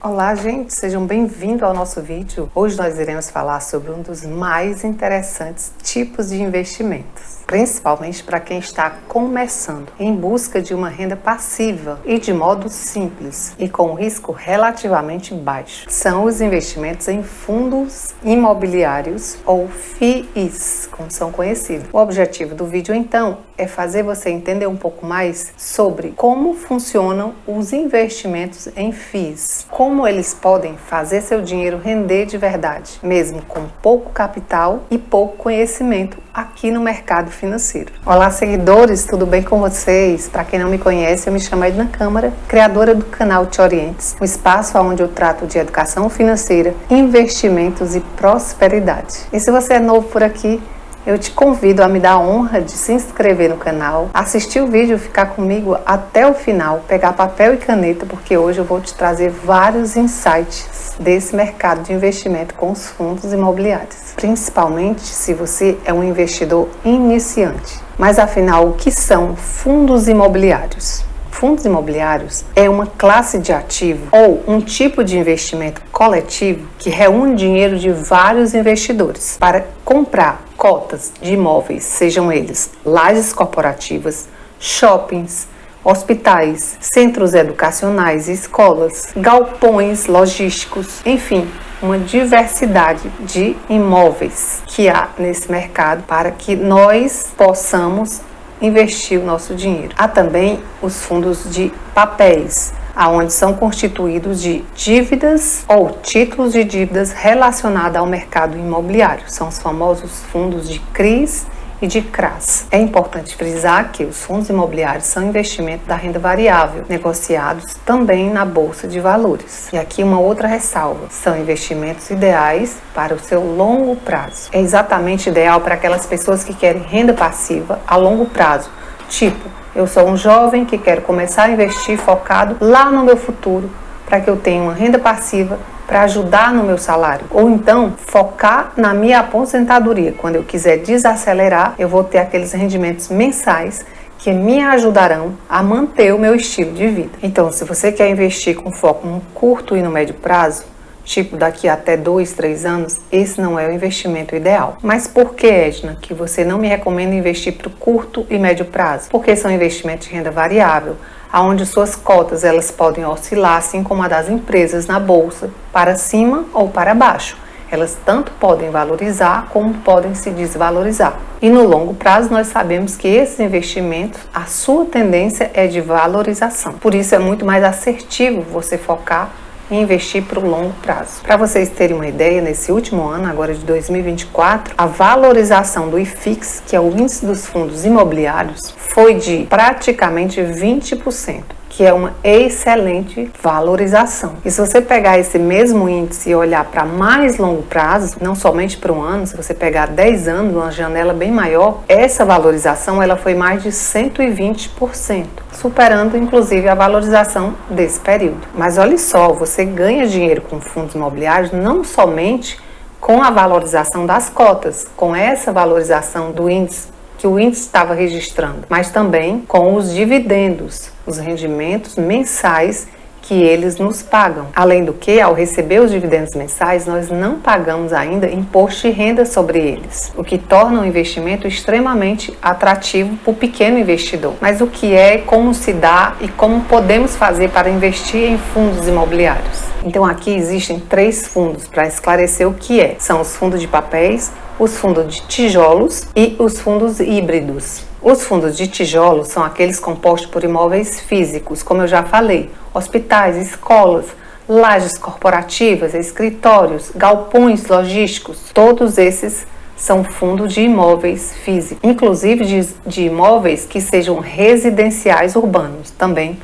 Olá, gente, sejam bem-vindos ao nosso vídeo. Hoje nós iremos falar sobre um dos mais interessantes tipos de investimentos, principalmente para quem está começando em busca de uma renda passiva e de modo simples e com um risco relativamente baixo. São os investimentos em fundos imobiliários ou FIIs, como são conhecidos. O objetivo do vídeo, então, é fazer você entender um pouco mais sobre como funcionam os investimentos em FIIs, como eles podem fazer seu dinheiro render de verdade, mesmo com pouco capital e pouco conhecimento aqui no mercado financeiro. Olá, seguidores, tudo bem com vocês? Para quem não me conhece, eu me chamo Edna Câmara, criadora do canal Te Orientes, um espaço onde eu trato de educação financeira, investimentos e prosperidade. E se você é novo por aqui, eu te convido a me dar a honra de se inscrever no canal, assistir o vídeo, ficar comigo até o final, pegar papel e caneta, porque hoje eu vou te trazer vários insights desse mercado de investimento com os fundos imobiliários, principalmente se você é um investidor iniciante. Mas afinal, o que são fundos imobiliários? Fundos imobiliários é uma classe de ativo ou um tipo de investimento coletivo que reúne dinheiro de vários investidores para comprar cotas de imóveis, sejam eles lajes corporativas, shoppings, hospitais, centros educacionais e escolas, galpões logísticos, enfim, uma diversidade de imóveis que há nesse mercado para que nós possamos investir o nosso dinheiro. Há também os fundos de papéis, aonde são constituídos de dívidas ou títulos de dívidas relacionados ao mercado imobiliário. São os famosos fundos de CRIs e de CRAs. É importante frisar que os fundos imobiliários são investimentos da renda variável, negociados também na Bolsa de Valores. E aqui uma outra ressalva, são investimentos ideais para o seu longo prazo. É exatamente ideal para aquelas pessoas que querem renda passiva a longo prazo, tipo, eu sou um jovem que quero começar a investir focado lá no meu futuro, para que eu tenha uma renda passiva para ajudar no meu salário. Ou então, focar na minha aposentadoria. Quando eu quiser desacelerar, eu vou ter aqueles rendimentos mensais que me ajudarão a manter o meu estilo de vida. Então, se você quer investir com foco no curto e no médio prazo, tipo daqui até 2, 3 anos, esse não é o investimento ideal. Mas por que, Edna, que você não me recomenda investir para o curto e médio prazo? Porque são investimentos de renda variável, onde suas cotas elas podem oscilar, assim como a das empresas na bolsa, para cima ou para baixo. Elas tanto podem valorizar como podem se desvalorizar. E no longo prazo nós sabemos que esses investimentos, a sua tendência é de valorização. Por isso é muito mais assertivo você focar e investir para o longo prazo. Para vocês terem uma ideia, nesse último ano, agora de 2024, a valorização do IFIX, que é o índice dos fundos imobiliários, foi de praticamente 20%, que é uma excelente valorização. E se você pegar esse mesmo índice e olhar para mais longo prazo, não somente para um ano, se você pegar 10 anos, uma janela bem maior, essa valorização ela foi mais de 120%, superando inclusive a valorização desse período. Mas olha só, você ganha dinheiro com fundos imobiliários não somente com a valorização das cotas, com essa valorização do índice que o índice estava registrando, mas também com os dividendos, os rendimentos mensais que eles nos pagam. Além do que, ao receber os dividendos mensais, nós não pagamos ainda imposto de renda sobre eles, o que torna o investimento extremamente atrativo para o pequeno investidor. Mas o que é, como se dá e como podemos fazer para investir em fundos imobiliários? Então aqui existem 3 fundos para esclarecer o que é. São os fundos de papéis, os fundos de tijolos e os fundos híbridos. Os fundos de tijolos são aqueles compostos por imóveis físicos, como eu já falei, hospitais, escolas, lajes corporativas, escritórios, galpões logísticos, todos esses são fundos de imóveis físicos, inclusive de imóveis que sejam residenciais urbanos, também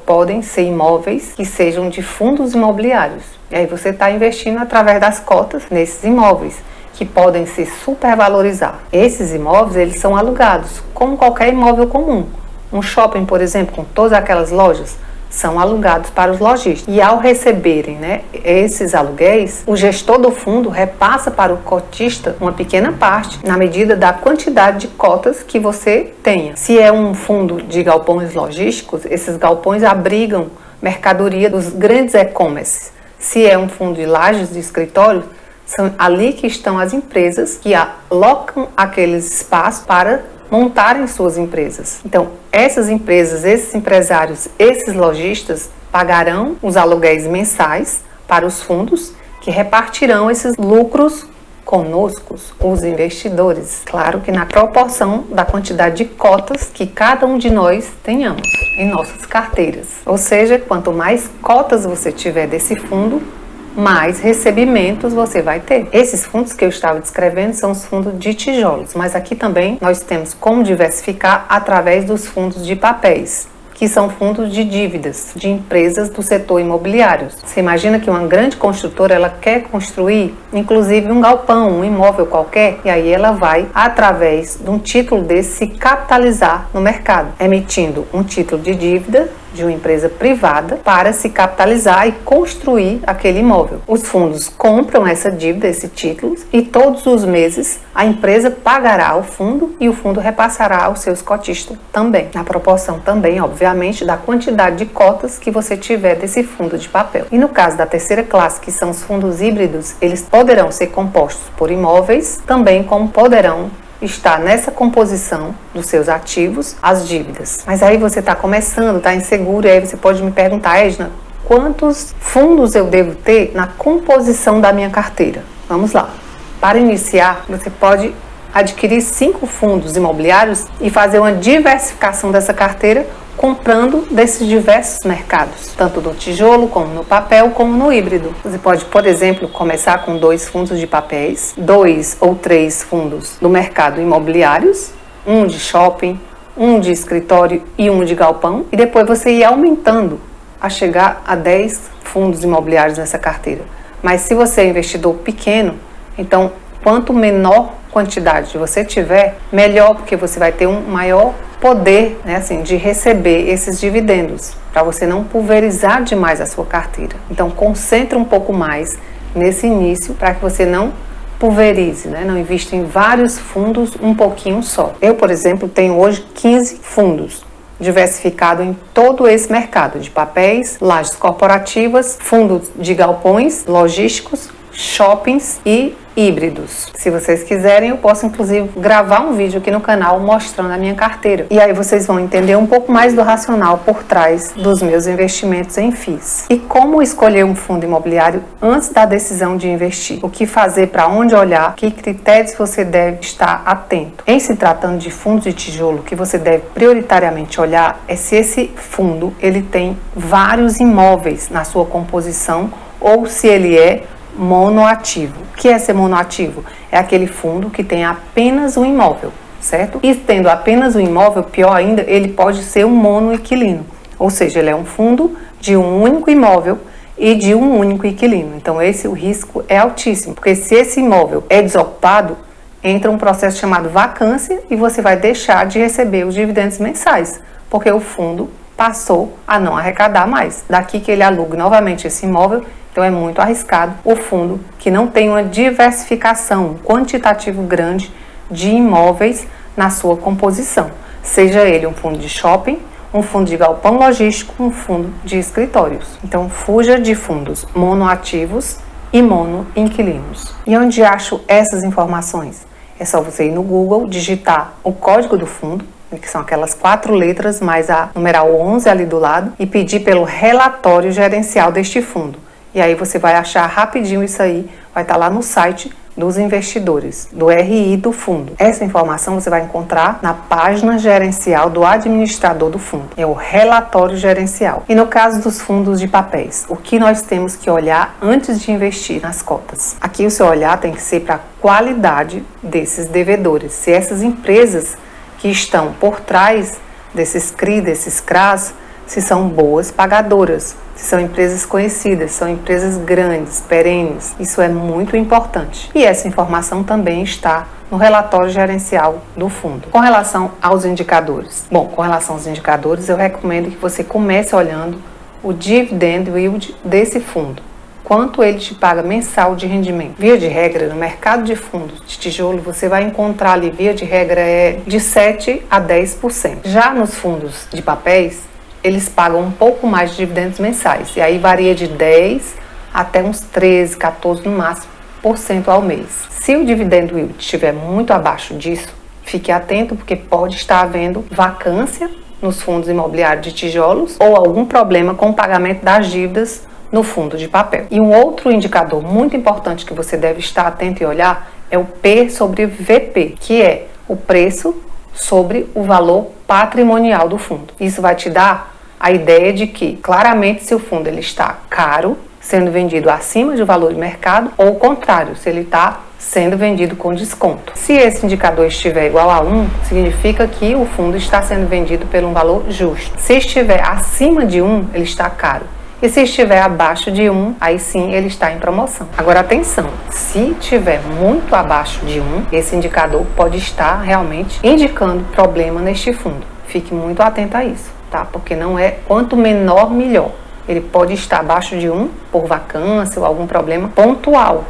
podem ser imóveis que sejam de fundos imobiliários. E aí você está investindo através das cotas nesses imóveis, que podem se supervalorizar. Esses imóveis, eles são alugados, como qualquer imóvel comum. Um shopping, por exemplo, com todas aquelas lojas, são alugados para os lojistas. E ao receberem, esses aluguéis, o gestor do fundo repassa para o cotista uma pequena parte, na medida da quantidade de cotas que você tenha. Se é um fundo de galpões logísticos, esses galpões abrigam mercadoria dos grandes e-commerce, Se é um fundo de lajes de escritório, são ali que estão as empresas que alocam aqueles espaços para montarem suas empresas. Então, essas empresas, esses empresários, esses lojistas pagarão os aluguéis mensais para os fundos que repartirão esses lucros conosco, os investidores. Claro que na proporção da quantidade de cotas que cada um de nós tenhamos em nossas carteiras. Ou seja, quanto mais cotas você tiver desse fundo, mais recebimentos você vai ter. Esses fundos que eu estava descrevendo são os fundos de tijolos, mas aqui também nós temos como diversificar através dos fundos de papéis, que são fundos de dívidas de empresas do setor imobiliário. Você imagina que uma grande construtora, ela quer construir, inclusive um galpão, um imóvel qualquer, e aí ela vai, através de um título desse, se capitalizar no mercado, emitindo um título de dívida de uma empresa privada para se capitalizar e construir aquele imóvel. Os fundos compram essa dívida, esse título, e todos os meses a empresa pagará o fundo e o fundo repassará aos seus cotistas também, na proporção também, obviamente, da quantidade de cotas que você tiver desse fundo de papel. E no caso da terceira classe, que são os fundos híbridos, eles poderão ser compostos por imóveis, também como poderão está nessa composição dos seus ativos, as dívidas. Mas aí você está começando, está inseguro, e aí você pode me perguntar, Edna, quantos fundos eu devo ter na composição da minha carteira? Vamos lá. Para iniciar, você pode adquirir 5 fundos imobiliários e fazer uma diversificação dessa carteira comprando desses diversos mercados, tanto no tijolo, como no papel, como no híbrido. Você pode, por exemplo, começar com 2 fundos de papéis, 2 ou 3 fundos do mercado imobiliários, um de shopping, um de escritório e um de galpão, e depois você ir aumentando a chegar a 10 fundos imobiliários nessa carteira. Mas se você é investidor pequeno, então quanto menor quantidade você tiver, melhor, porque você vai ter um maior poder, né, assim, de receber esses dividendos, para você não pulverizar demais a sua carteira. Então, concentre um pouco mais nesse início, para que você não pulverize, né, não invista em vários fundos um pouquinho só. Eu, por exemplo, tenho hoje 15 fundos diversificados em todo esse mercado de papéis, lajes corporativas, fundos de galpões, logísticos, shoppings e híbridos. Se vocês quiserem, eu posso inclusive gravar um vídeo aqui no canal mostrando a minha carteira. E aí vocês vão entender um pouco mais do racional por trás dos meus investimentos em FIIs. E como escolher um fundo imobiliário antes da decisão de investir. O que fazer, para onde olhar, que critérios você deve estar atento. Em se tratando de fundos de tijolo, o que você deve prioritariamente olhar é se esse fundo ele tem vários imóveis na sua composição ou se ele é monoativo. O que é ser monoativo? É aquele fundo que tem apenas um imóvel, certo? E tendo apenas um imóvel, pior ainda, ele pode ser um monoinquilino. Ou seja, ele é um fundo de um único imóvel e de um único inquilino. Então, o risco é altíssimo, porque se esse imóvel é desocupado, entra um processo chamado vacância e você vai deixar de receber os dividendos mensais, porque o fundo passou a não arrecadar mais. Daqui que ele alugue novamente esse imóvel. Então é muito arriscado o fundo que não tem uma diversificação, um quantitativo grande de imóveis na sua composição. Seja ele um fundo de shopping, um fundo de galpão logístico, um fundo de escritórios. Então fuja de fundos monoativos e monoinquilinos. E onde acho essas informações? É só você ir no Google, digitar o código do fundo, que são aquelas 4 letras mais a numeral 11 ali do lado, e pedir pelo relatório gerencial deste fundo. E aí você vai achar rapidinho isso aí, vai estar lá no site dos investidores, do RI do fundo. Essa informação você vai encontrar na página gerencial do administrador do fundo. É o relatório gerencial. E no caso dos fundos de papéis, o que nós temos que olhar antes de investir nas cotas? Aqui o seu olhar tem que ser para a qualidade desses devedores. Se essas empresas que estão por trás desses CRI, desses CRAs, se são boas pagadoras, se são empresas conhecidas, são empresas grandes, perenes. Isso é muito importante. E essa informação também está no relatório gerencial do fundo. Com relação aos indicadores. Bom, com relação aos indicadores, eu recomendo que você comece olhando o dividend yield desse fundo. Quanto ele te paga mensal de rendimento. Via de regra, no mercado de fundos de tijolo, você vai encontrar ali, via de regra, de 7% a 10%. Já nos fundos de papéis, eles pagam um pouco mais de dividendos mensais. E aí varia de 10% até uns 13, 14 no máximo por cento ao mês. Se o dividendo yield estiver muito abaixo disso, fique atento, porque pode estar havendo vacância nos fundos imobiliários de tijolos ou algum problema com o pagamento das dívidas no fundo de papel. E um outro indicador muito importante que você deve estar atento e olhar é o P sobre VP, que é o preço sobre o valor patrimonial do fundo. Isso vai te dar a ideia de que, claramente, se o fundo ele está caro, sendo vendido acima do valor de mercado, ou o contrário, se ele está sendo vendido com desconto. Se esse indicador estiver igual a 1, significa que o fundo está sendo vendido por um valor justo. Se estiver acima de 1, ele está caro. E se estiver abaixo de 1, aí sim ele está em promoção. Agora atenção, se estiver muito abaixo de 1, esse indicador pode estar realmente indicando problema neste fundo. Fique muito atento a isso, tá? Porque não é quanto menor, melhor. Ele pode estar abaixo de 1 por vacância ou algum problema pontual.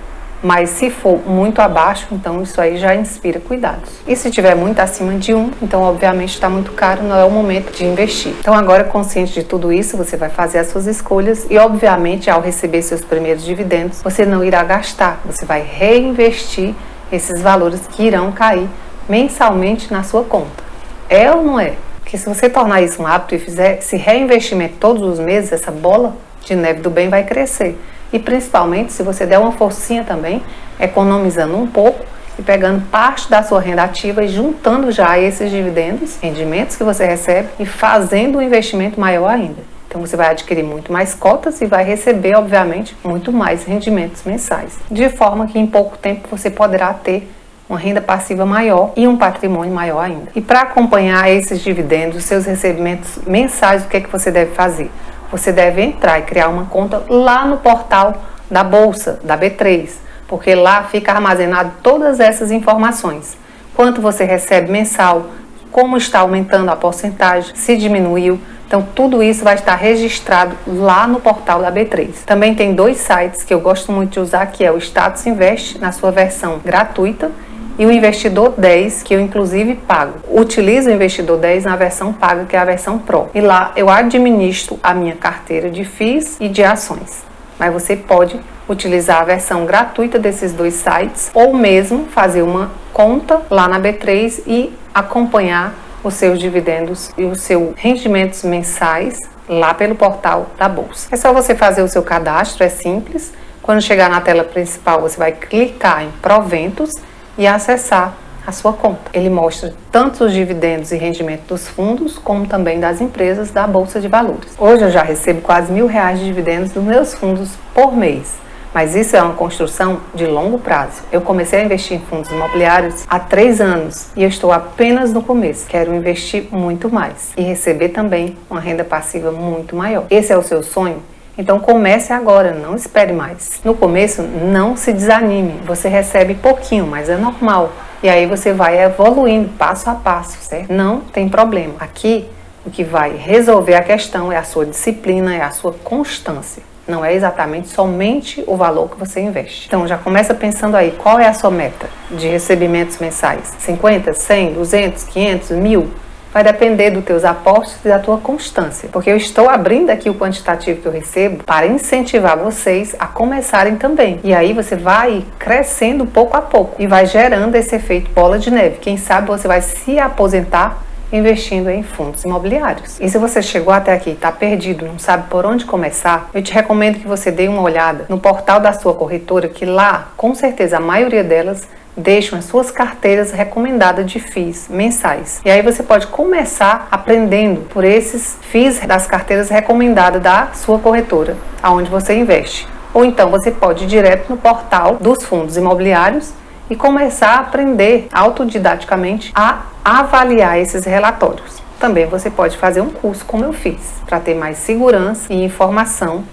Mas se for muito abaixo, então isso aí já inspira cuidados. E se tiver muito acima de 1, então obviamente está muito caro, não é o momento de investir. Então agora, consciente de tudo isso, você vai fazer as suas escolhas e obviamente ao receber seus primeiros dividendos, você não irá gastar, você vai reinvestir esses valores que irão cair mensalmente na sua conta. É ou não é? Porque se você tornar isso um hábito e fizer esse reinvestimento todos os meses, essa bola de neve do bem vai crescer. E principalmente se você der uma forcinha também, economizando um pouco e pegando parte da sua renda ativa e juntando já esses dividendos, rendimentos que você recebe e fazendo um investimento maior ainda. Então você vai adquirir muito mais cotas e vai receber, obviamente, muito mais rendimentos mensais. De forma que em pouco tempo você poderá ter uma renda passiva maior e um patrimônio maior ainda. E para acompanhar esses dividendos, os seus recebimentos mensais, o que é que você deve fazer? Você deve entrar e criar uma conta lá no portal da Bolsa, da B3, porque lá fica armazenado todas essas informações. Quanto você recebe mensal, como está aumentando a porcentagem, se diminuiu. Então tudo isso vai estar registrado lá no portal da B3. Também tem 2 sites que eu gosto muito de usar, que é o Status Invest, na sua versão gratuita, e o Investidor 10, que eu inclusive pago. Utilizo o Investidor 10 na versão paga, que é a versão Pro. E lá eu administro a minha carteira de FIIs e de ações. Mas você pode utilizar a versão gratuita desses 2 sites ou mesmo fazer uma conta lá na B3 e acompanhar os seus dividendos e os seus rendimentos mensais lá pelo portal da Bolsa. É só você fazer o seu cadastro, é simples. Quando chegar na tela principal, você vai clicar em Proventos e acessar a sua conta. Ele mostra tanto os dividendos e rendimentos dos fundos, como também das empresas da Bolsa de Valores. Hoje eu já recebo quase R$1.000 de dividendos dos meus fundos por mês, mas isso é uma construção de longo prazo. Eu comecei a investir em fundos imobiliários há 3 anos e eu estou apenas no começo. Quero investir muito mais e receber também uma renda passiva muito maior. Esse é o seu sonho? Então comece agora, não espere mais. No começo, não se desanime. Você recebe pouquinho, mas é normal. E aí você vai evoluindo passo a passo, certo? Não tem problema. Aqui, o que vai resolver a questão é a sua disciplina, é a sua constância. Não é exatamente somente o valor que você investe. Então já começa pensando aí, qual é a sua meta de recebimentos mensais? 50, 100, 200, 500, 1.000? Vai depender dos teus aportes e da tua constância. Porque eu estou abrindo aqui o quantitativo que eu recebo para incentivar vocês a começarem também. E aí você vai crescendo pouco a pouco e vai gerando esse efeito bola de neve. Quem sabe você vai se aposentar investindo em fundos imobiliários. E se você chegou até aqui e está perdido, não sabe por onde começar, eu te recomendo que você dê uma olhada no portal da sua corretora, que lá, com certeza, a maioria delas deixam as suas carteiras recomendadas de FIIs mensais. E aí você pode começar aprendendo por esses FIIs das carteiras recomendadas da sua corretora, aonde você investe. Ou então você pode ir direto no portal dos fundos imobiliários e começar a aprender autodidaticamente a avaliar esses relatórios. Também você pode fazer um curso como eu fiz, para ter mais segurança e informação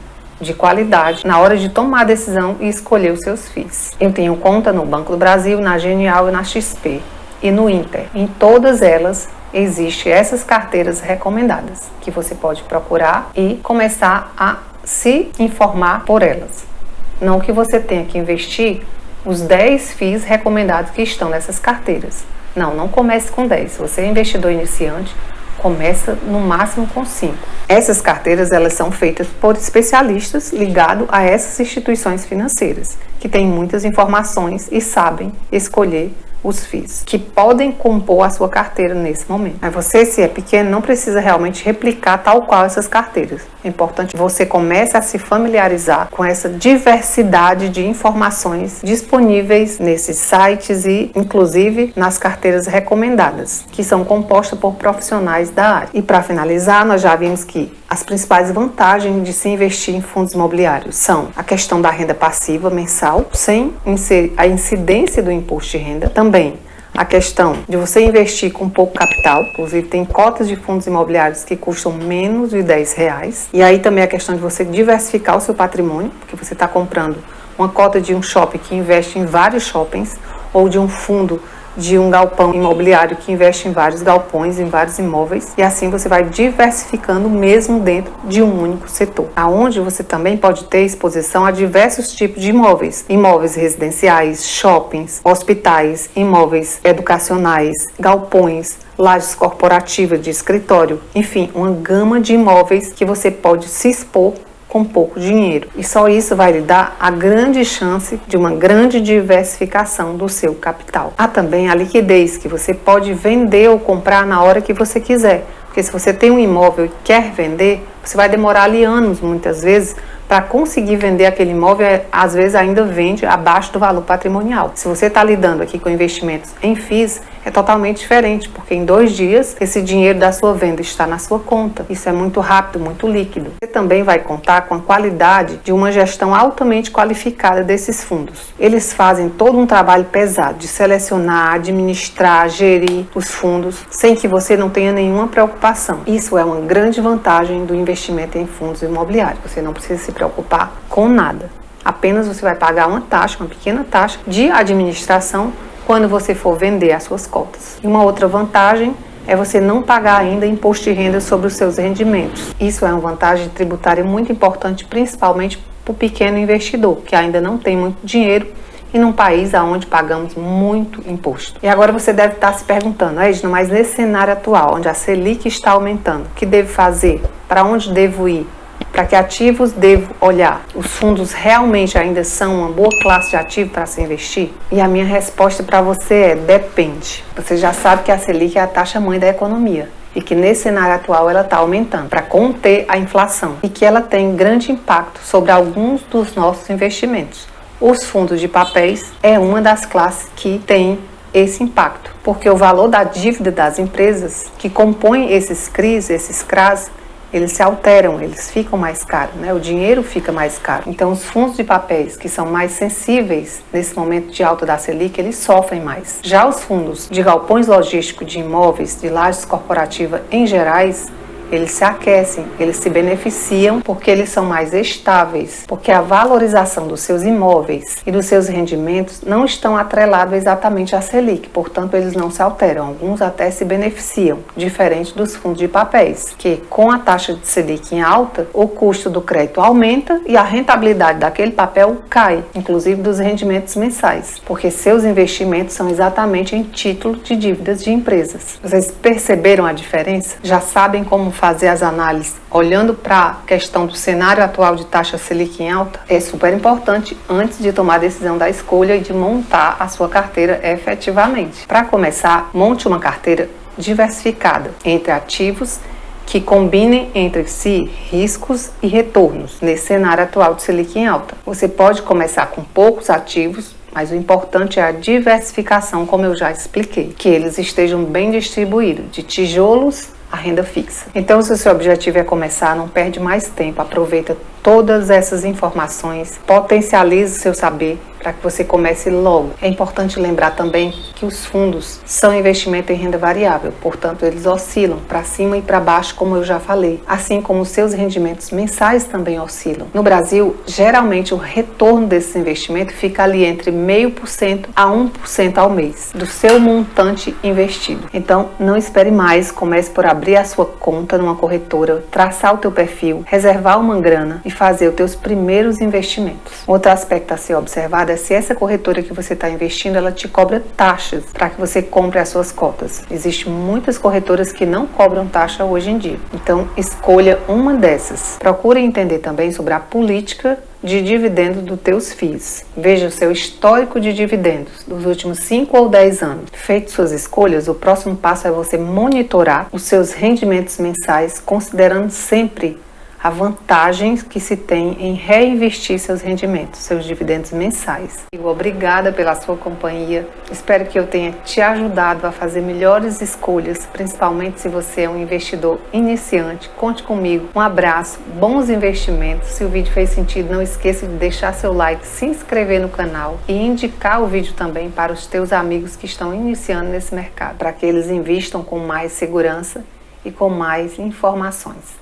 de qualidade na hora de tomar a decisão e escolher os seus FIIs. Eu tenho conta no Banco do Brasil, na Genial e na XP e no Inter. Em todas elas existem essas carteiras recomendadas que você pode procurar e começar a se informar por elas. Não que você tenha que investir os 10 FIIs recomendados que estão nessas carteiras. Não comece com 10. Se você é investidor iniciante, Começa no máximo com 5. Essas carteiras elas são feitas por especialistas ligados a essas instituições financeiras, que têm muitas informações e sabem escolher os FIIs, que podem compor a sua carteira nesse momento. Mas você, se é pequeno, não precisa realmente replicar tal qual essas carteiras. É importante que você comece a se familiarizar com essa diversidade de informações disponíveis nesses sites e, inclusive, nas carteiras recomendadas, que são compostas por profissionais da área. E para finalizar, nós já vimos que as principais vantagens de se investir em fundos imobiliários são a questão da renda passiva mensal, sem a incidência do imposto de renda. Também a questão de você investir com pouco capital, inclusive tem cotas de fundos imobiliários que custam menos de R$10. E aí também a questão de você diversificar o seu patrimônio, porque você está comprando uma cota de um shopping que investe em vários shoppings, ou de um fundo de um galpão imobiliário que investe em vários galpões, em vários imóveis, e assim você vai diversificando mesmo dentro de um único setor, aonde você também pode ter exposição a diversos tipos de imóveis, imóveis residenciais, shoppings, hospitais, imóveis educacionais, galpões, lajes corporativas de escritório, enfim, uma gama de imóveis que você pode se expor com pouco dinheiro. E só isso vai lhe dar a grande chance de uma grande diversificação do seu capital. Há também a liquidez, que você pode vender ou comprar na hora que você quiser. Porque se você tem um imóvel e quer vender, você vai demorar ali anos, muitas vezes, para conseguir vender aquele imóvel, às vezes ainda vende abaixo do valor patrimonial. Se você está lidando aqui com investimentos em FIIs, é totalmente diferente, porque em 2 dias esse dinheiro da sua venda está na sua conta. Isso é muito rápido, muito líquido. Você também vai contar com a qualidade de uma gestão altamente qualificada desses fundos. Eles fazem todo um trabalho pesado de selecionar, administrar, gerir os fundos, sem que você não tenha nenhuma preocupação. Isso é uma grande vantagem do investimento em fundos imobiliários. Você não precisa se preocupar com nada. Apenas você vai pagar uma taxa, uma pequena taxa de administração quando você for vender as suas cotas. E uma outra vantagem é você não pagar ainda imposto de renda sobre os seus rendimentos. Isso é uma vantagem tributária muito importante, principalmente para o pequeno investidor, que ainda não tem muito dinheiro e num país onde pagamos muito imposto. E agora você deve estar se perguntando, Edna, mas nesse cenário atual, onde a Selic está aumentando, o que devo fazer? Para onde devo ir? Para que ativos devo olhar? Os fundos realmente ainda são uma boa classe de ativo para se investir? E a minha resposta para você é: depende. Você já sabe que a Selic é a taxa mãe da economia e que nesse cenário atual ela está aumentando para conter a inflação e que ela tem grande impacto sobre alguns dos nossos investimentos. Os fundos de papéis é uma das classes que tem esse impacto, porque o valor da dívida das empresas que compõem esses CRIs, esses CRAs, eles se alteram, eles ficam mais caros, né? O dinheiro fica mais caro. Então, os fundos de papéis que são mais sensíveis nesse momento de alta da Selic, eles sofrem mais. Já os fundos de galpões logísticos, de imóveis, de lajes corporativas em gerais, eles se aquecem, eles se beneficiam porque eles são mais estáveis, porque a valorização dos seus imóveis e dos seus rendimentos não estão atrelados exatamente à Selic, portanto eles não se alteram, alguns até se beneficiam, diferente dos fundos de papéis, que com a taxa de Selic em alta, o custo do crédito aumenta e a rentabilidade daquele papel cai, inclusive dos rendimentos mensais, porque seus investimentos são exatamente em título de dívidas de empresas. Vocês perceberam a diferença? Já sabem como fazer as análises olhando para a questão do cenário atual de taxa Selic em alta? É super importante antes de tomar a decisão da escolha e de montar a sua carteira efetivamente. Para começar, monte uma carteira diversificada entre ativos que combinem entre si riscos e retornos nesse cenário atual de Selic em alta. Você pode começar com poucos ativos, mas o importante é a diversificação, como eu já expliquei, que eles estejam bem distribuídos, de tijolos a renda fixa. Então, se o seu objetivo é começar, não perde mais tempo, aproveita todas essas informações, potencialize o seu saber para que você comece logo. É importante lembrar também que os fundos são investimento em renda variável, portanto eles oscilam para cima e para baixo, como eu já falei, assim como os seus rendimentos mensais também oscilam. No Brasil, geralmente o retorno desse investimento fica ali entre 0,5% a 1% ao mês do seu montante investido. Então, não espere mais, comece por abrir a sua conta numa corretora, traçar o teu perfil, reservar uma grana, e fazer os teus primeiros investimentos. Outro aspecto a ser observado é se essa corretora que você está investindo, ela te cobra taxas para que você compre as suas cotas. Existem muitas corretoras que não cobram taxa hoje em dia. Então, escolha uma dessas. Procure entender também sobre a política de dividendos dos teus FIIs. Veja o seu histórico de dividendos dos últimos 5 ou 10 anos. Feitas suas escolhas, o próximo passo é você monitorar os seus rendimentos mensais, considerando sempre a vantagem que se tem em reinvestir seus rendimentos, seus dividendos mensais. Obrigada pela sua companhia. Espero que eu tenha te ajudado a fazer melhores escolhas, principalmente se você é um investidor iniciante. Conte comigo. Um abraço, bons investimentos. Se o vídeo fez sentido, não esqueça de deixar seu like, se inscrever no canal e indicar o vídeo também para os teus amigos que estão iniciando nesse mercado, para que eles invistam com mais segurança e com mais informações.